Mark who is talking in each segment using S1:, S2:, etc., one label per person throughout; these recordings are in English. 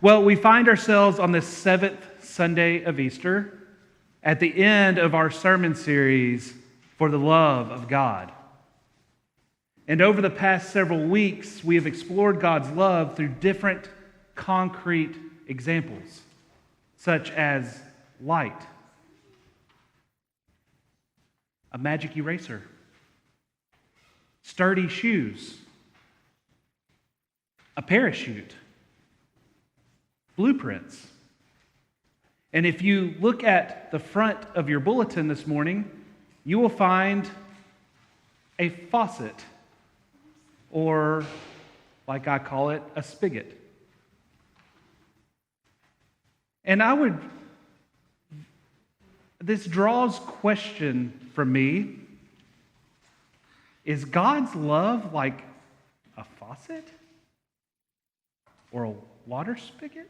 S1: Well, we find ourselves on the seventh Sunday of Easter at the end of our sermon series, For the Love of God. And over the past several weeks, we have explored God's love through different concrete examples, such as light, a magic eraser, sturdy shoes, a parachute, blueprints. And if you look at the front of your bulletin this morning, you will find a faucet, or like I call it, a spigot. And this draws question from me: is God's love like a faucet or a water spigot?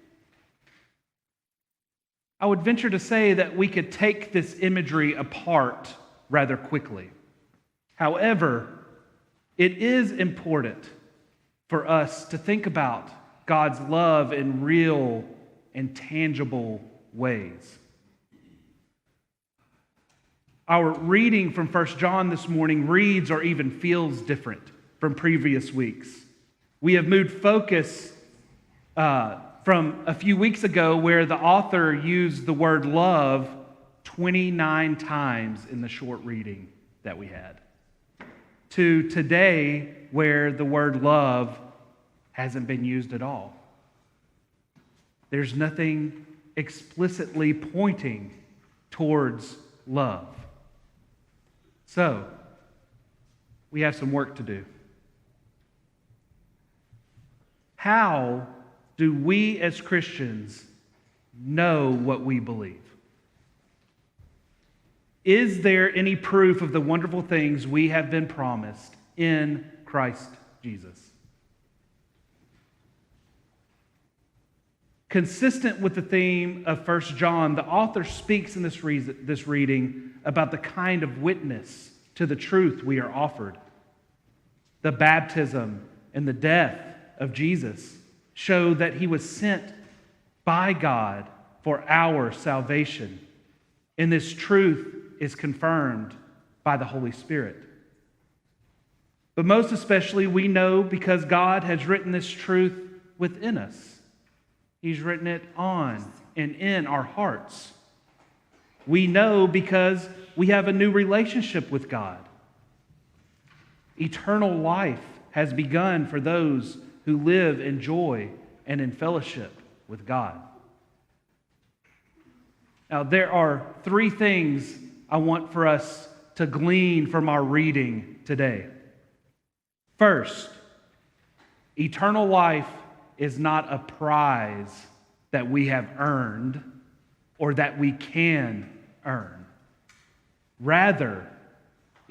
S1: I would venture to say that we could take this imagery apart rather quickly. However, it is important for us to think about God's love in real and tangible ways. Our reading from 1 John this morning reads or even feels different from previous weeks. We have moved focus from a few weeks ago, where the author used the word love 29 times in the short reading that we had, to today, where the word love hasn't been used at all. There's nothing explicitly pointing towards love. So, we have some work to do. How do we as Christians know what we believe? Is there any proof of the wonderful things we have been promised in Christ Jesus? Consistent with the theme of 1 John, the author speaks in this reading about the kind of witness to the truth we are offered. The baptism and the death of Jesus show that he was sent by God for our salvation. And this truth is confirmed by the Holy Spirit. But most especially, we know because God has written this truth within us. He's written it on and in our hearts. We know because we have a new relationship with God. Eternal life has begun for those who live in joy and in fellowship with God. Now, there are three things I want for us to glean from our reading today. First, eternal life is not a prize that we have earned or that we can earn. Rather,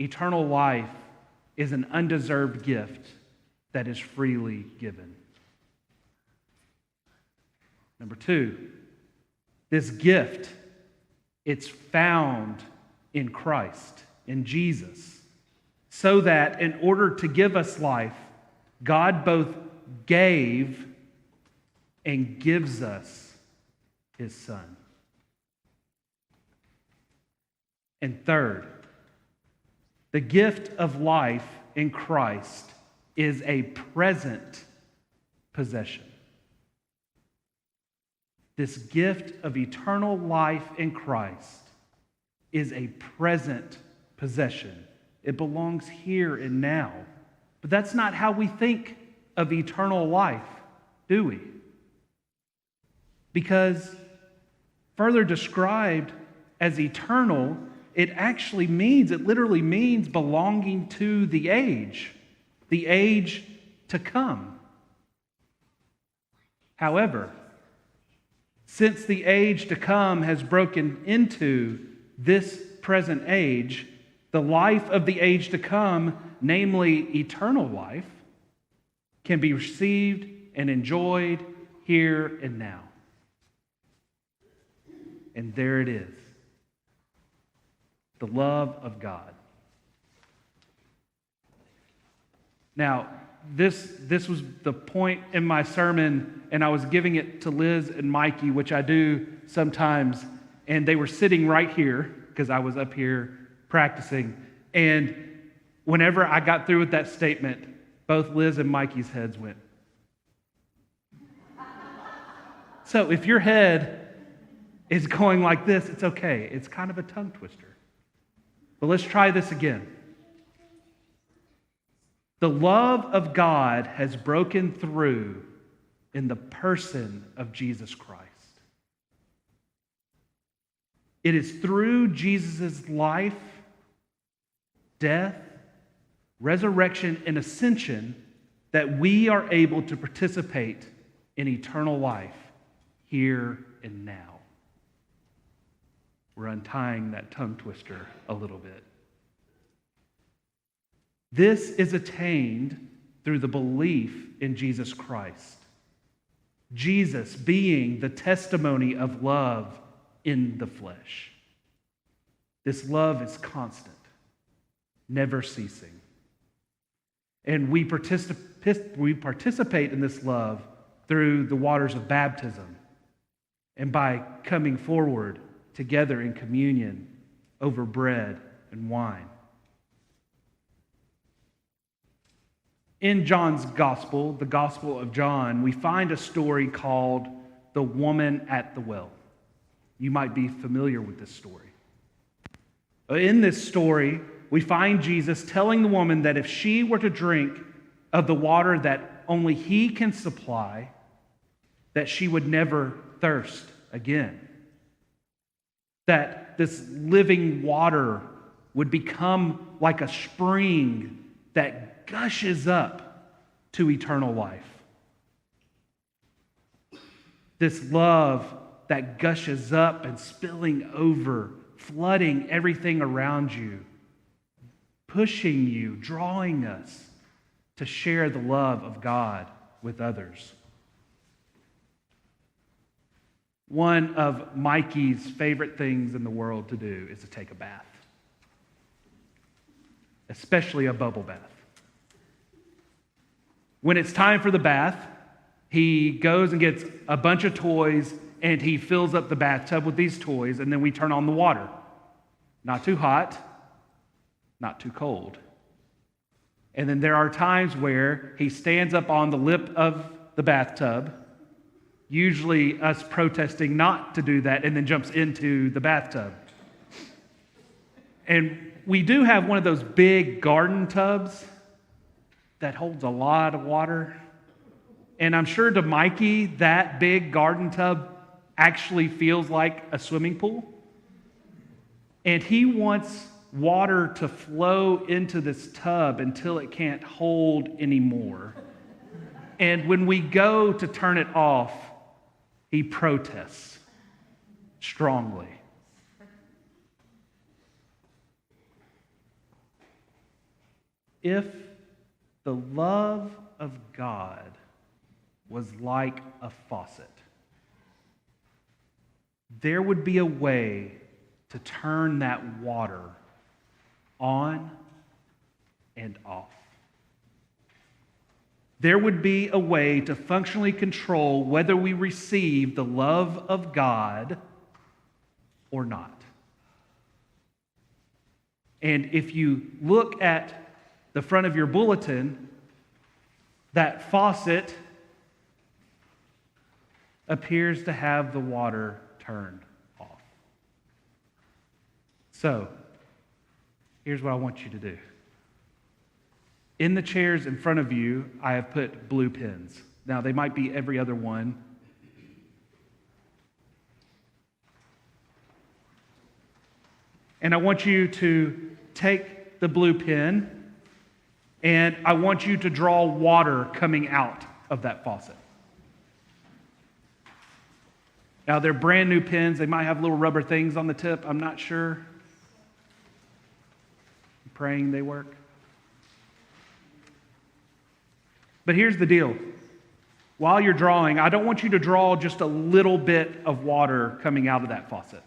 S1: eternal life is an undeserved gift that is freely given. Number two, this gift, it's found in Christ, in Jesus, so that in order to give us life, God both gave and gives us his Son. And third, the gift of life in Christ is a present possession. This gift of eternal life in Christ is a present possession. It belongs here and now. But that's not how we think of eternal life, do we? Because further described as eternal, it literally means belonging to the age to come. However, since the age to come has broken into this present age, the life of the age to come, namely eternal life, can be received and enjoyed here and now. And there it is, the love of God. Now, this was the point in my sermon, and I was giving it to Liz and Mikey, which I do sometimes, and they were sitting right here because I was up here practicing. And whenever I got through with that statement, both Liz and Mikey's heads went. So if your head is going like this, it's okay. It's kind of a tongue twister. But let's try this again. The love of God has broken through in the person of Jesus Christ. It is through Jesus' life, death, resurrection, and ascension that we are able to participate in eternal life here and now. We're untying that tongue twister a little bit. This is attained through the belief in Jesus Christ. Jesus being the testimony of love in the flesh. This love is constant, never ceasing. And we participate in this love through the waters of baptism and by coming forward together in communion over bread and wine. In John's gospel, the Gospel of John, we find a story called The Woman at the Well. You might be familiar with this story. In this story, we find Jesus telling the woman that if she were to drink of the water that only he can supply, that she would never thirst again. That this living water would become like a spring that gushes up to eternal life. This love that gushes up and spilling over, flooding everything around you, pushing you, drawing us to share the love of God with others. One of Mikey's favorite things in the world to do is to take a bath, especially a bubble bath. When it's time for the bath, he goes and gets a bunch of toys and he fills up the bathtub with these toys, and then we turn on the water. Not too hot, not too cold. And then there are times where he stands up on the lip of the bathtub, usually us protesting not to do that, and then jumps into the bathtub. And we do have one of those big garden tubs that holds a lot of water. And I'm sure to Mikey, that big garden tub actually feels like a swimming pool. And he wants water to flow into this tub until it can't hold anymore. And when we go to turn it off, he protests strongly. If the love of God was like a faucet, there would be a way to turn that water on and off. There would be a way to functionally control whether we receive the love of God or not. And if you look at the front of your bulletin, that faucet appears to have the water turned off. So, here's what I want you to do. In the chairs in front of you, I have put blue pins. Now, they might be every other one. And I want you to take the blue pin, and I want you to draw water coming out of that faucet. Now, they're brand new pins. They might have little rubber things on the tip. I'm not sure. I'm praying they work. But here's the deal. While you're drawing, I don't want you to draw just a little bit of water coming out of that faucet.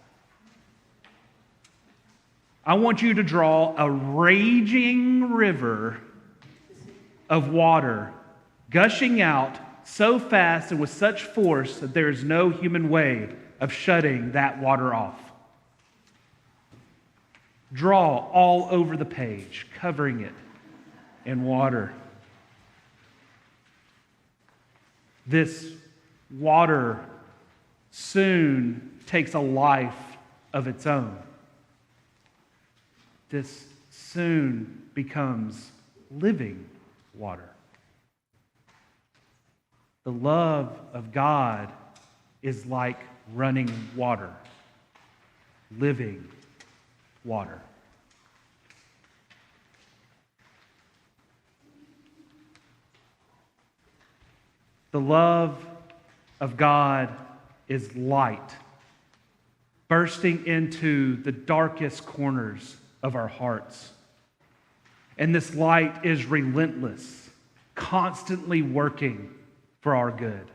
S1: I want you to draw a raging river of water gushing out so fast and with such force that there is no human way of shutting that water off. Draw all over the page, covering it in water. This water soon takes a life of its own. This soon becomes living water. The love of God is like running water, living water. The love of God is light, bursting into the darkest corners of our hearts. And this light is relentless, constantly working for our good.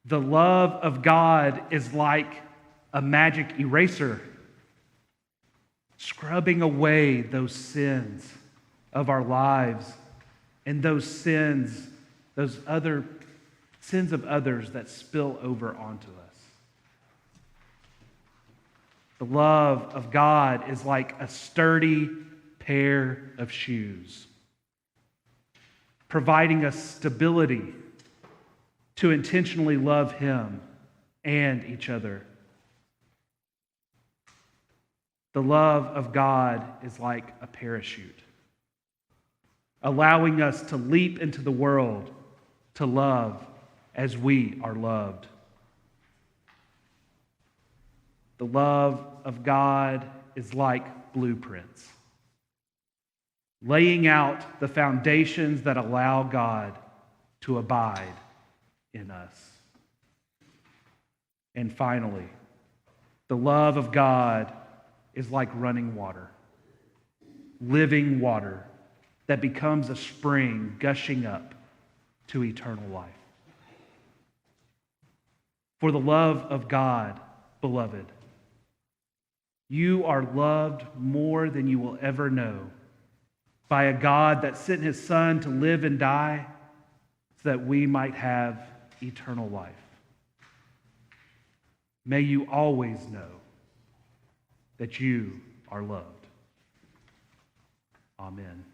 S1: The love of God is like a magic eraser, scrubbing away those sins of our lives and those sins, those other sins of others that spill over onto us. The love of God is like a sturdy pair of shoes, providing us stability to intentionally love Him and each other. The love of God is like a parachute, allowing us to leap into the world to love as we are loved. The love of God is like blueprints, laying out the foundations that allow God to abide in us. And finally, the love of God is like running water, living water that becomes a spring gushing up to eternal life. For the love of God, beloved, you are loved more than you will ever know by a God that sent His Son to live and die so that we might have eternal life. May you always know that you are loved. Amen.